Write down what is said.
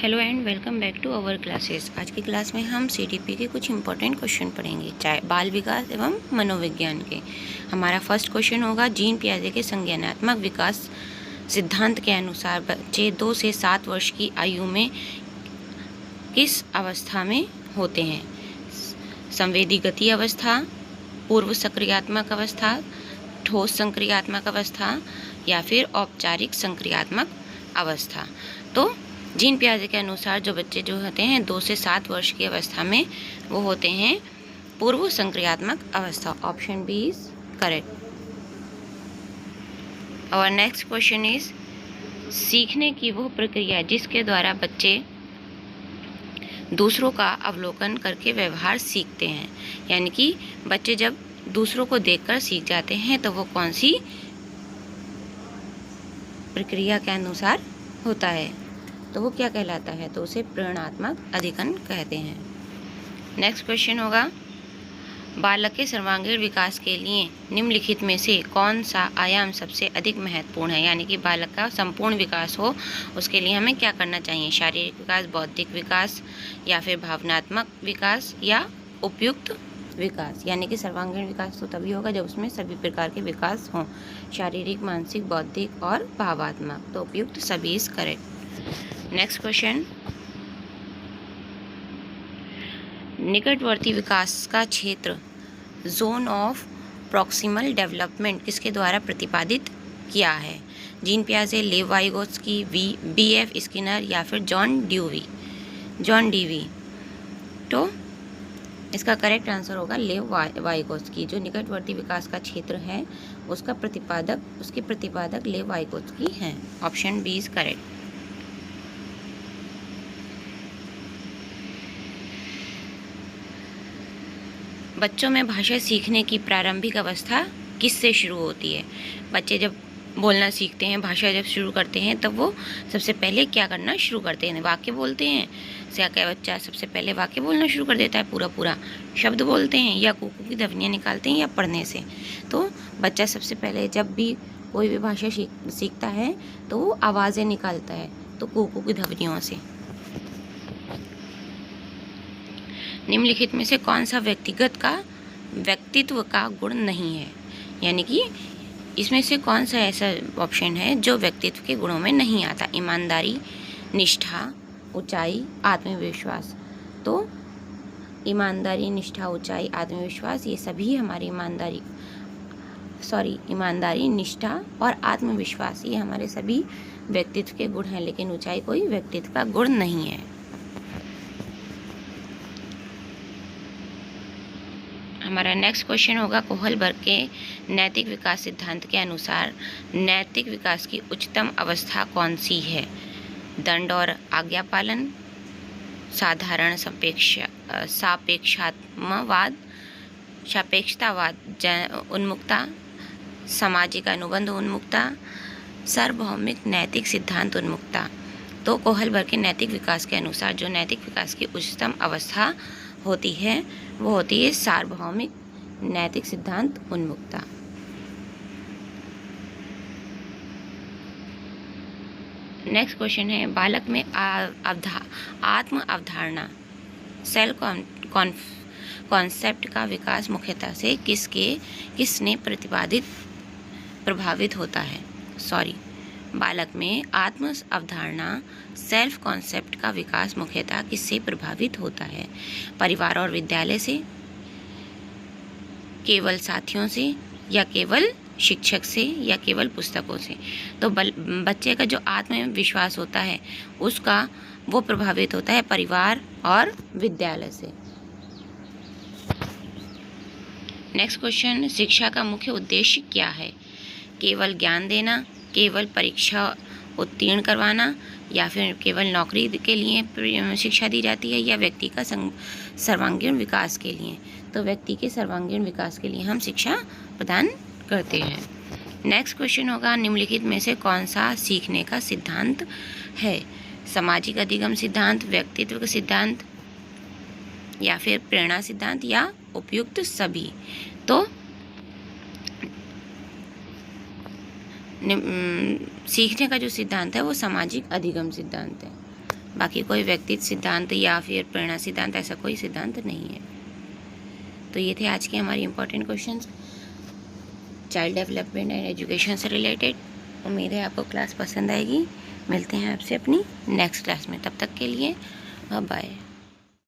Hello and welcome back to our classes. आज की class में हम सीडीपी के कुछ इंपॉर्टेंट क्वेश्चन पढ़ेंगे, चाहे बाल विकास एवं मनोविज्ञान के। हमारा फर्स्ट क्वेश्चन होगा, जीन पियाजे के संज्ञानात्मक विकास सिद्धांत के अनुसार बच्चे 2 से 7 वर्ष की आयु में किस अवस्था में होते हैं? संवेदी गति अवस्था, पूर्व सक्रियात्मक अवस्था, ठोस संक्रियात्मक अवस्था या फिर औपचारिक संक्रियात्मक अवस्था। तो जीन पियाजे के अनुसार जो बच्चे जो होते हैं 2 से 7 वर्ष की अवस्था में, वो होते हैं पूर्व संक्रियात्मक अवस्था। Option B is correct. और नेक्स्ट क्वेश्चन इज, सीखने की वो प्रक्रिया जिसके द्वारा बच्चे दूसरों का अवलोकन करके व्यवहार सीखते हैं, यानी कि बच्चे जब दूसरों को देखकर सीख जाते हैं तो वो कौन सी प्रक्रिया के अनुसार होता है, तो वो क्या कहलाता है? तो उसे प्रेरणात्मक अधिकरण कहते हैं। नेक्स्ट क्वेश्चन होगा, बालक के सर्वांगीण विकास के लिए निम्नलिखित में से कौन सा आयाम सबसे अधिक महत्वपूर्ण है? यानी कि बालक का संपूर्ण विकास हो उसके लिए हमें क्या करना चाहिए? शारीरिक विकास, बौद्धिक विकास या फिर भावनात्मक विकास या उपयुक्त विकास। यानी कि सर्वांगीण विकास तो तभी होगा जब उसमें सभी प्रकार के विकास हों, शारीरिक, मानसिक, बौद्धिक और भावात्मक। तो उपयुक्त सभी इज करेक्ट। नेक्स्ट क्वेश्चन, निकटवर्ती विकास का क्षेत्र जोन ऑफ प्रॉक्सिमल डेवलपमेंट किसके द्वारा प्रतिपादित किया है? जीन पियाजे, लेव वाइगोत्स्की, B.F. स्किनर या फिर जॉन डीवी। तो इसका करेक्ट आंसर होगा लेव वाइगोत्स्की। जो निकटवर्ती विकास का क्षेत्र है उसके प्रतिपादक लेव वाइगोत्स्की हैं। Option B is correct. बच्चों में भाषा सीखने की प्रारंभिक अवस्था किससे शुरू होती है? बच्चे जब बोलना सीखते हैं, भाषा जब शुरू करते हैं, तब वो सबसे पहले क्या करना शुरू करते हैं? वाक्य बोलते हैं। क्या बच्चा सबसे पहले वाक्य बोलना शुरू कर देता है? पूरा शब्द बोलते हैं, या कूकू की ध्वनियाँ निकालते हैं, या पढ़ने से? तो बच्चा सबसे पहले जब भी कोई भी भाषा सीखता है तो वो आवाज़ें निकालता है, तो कूकू की ध्वनियों से। निम्नलिखित में से कौन सा व्यक्तित्व का गुण नहीं है? यानी कि इसमें से कौन सा ऐसा ऑप्शन है जो व्यक्तित्व के गुणों में नहीं आता? ईमानदारी, निष्ठा, ऊंचाई, आत्मविश्वास। तो ईमानदारी, निष्ठा, ऊंचाई, आत्मविश्वास, ये सभी हमारी ईमानदारी, निष्ठा और आत्मविश्वास, ये हमारे सभी व्यक्तित्व के गुण हैं, लेकिन ऊंचाई कोई व्यक्तित्व का गुण नहीं है। हमारा नेक्स्ट क्वेश्चन होगा, कोहलबर्ग के नैतिक विकास सिद्धांत के अनुसार नैतिक विकास की उच्चतम अवस्था कौन सी है? दंड और आज्ञा पालन, साधारण सापेक्षतावाद उन्मुक्ता, सामाजिक अनुबंध उन्मुक्ता, सार्वभौमिक नैतिक सिद्धांत उन्मुक्ता। तो कोहलबर्ग के नैतिक विकास के अनुसार जो नैतिक विकास की उच्चतम अवस्था होती है वो होती है सार्वभौमिक नैतिक सिद्धांत उन्मुक्ता। नेक्स्ट क्वेश्चन है, बालक में आत्म अवधारणा सेल्फ कॉन्सेप्ट का विकास मुख्यतः से किसने प्रभावित होता है? बालक में आत्म अवधारणा सेल्फ कॉन्सेप्ट का विकास मुख्यतः किससे प्रभावित होता है? परिवार और विद्यालय से, केवल साथियों से, या केवल शिक्षक से, या केवल पुस्तकों से? तो बच्चे का जो आत्मविश्वास होता है उसका वो प्रभावित होता है परिवार और विद्यालय से। नेक्स्ट क्वेश्चन, शिक्षा का मुख्य उद्देश्य क्या है? केवल ज्ञान देना, केवल परीक्षा उत्तीर्ण करवाना, या फिर केवल नौकरी के लिए शिक्षा दी जाती है, या व्यक्ति का सर्वांगीण विकास के लिए? तो व्यक्ति के सर्वांगीण विकास के लिए हम शिक्षा प्रदान करते हैं। नेक्स्ट क्वेश्चन होगा, निम्नलिखित में से कौन सा सीखने का सिद्धांत है? सामाजिक अधिगम सिद्धांत, व्यक्तित्व सिद्धांत, या फिर प्रेरणा सिद्धांत, या उपयुक्त सभी? तो सीखने का जो सिद्धांत है वो सामाजिक अधिगम सिद्धांत है। बाकी कोई व्यक्तिगत सिद्धांत या फिर प्रेरणा सिद्धांत, ऐसा कोई सिद्धांत नहीं है। तो ये थे आज के हमारे important questions child development and education से रिलेटेड। उम्मीद है आपको क्लास पसंद आएगी। मिलते हैं आपसे अपनी नेक्स्ट क्लास में, तब तक के लिए बाय बाय।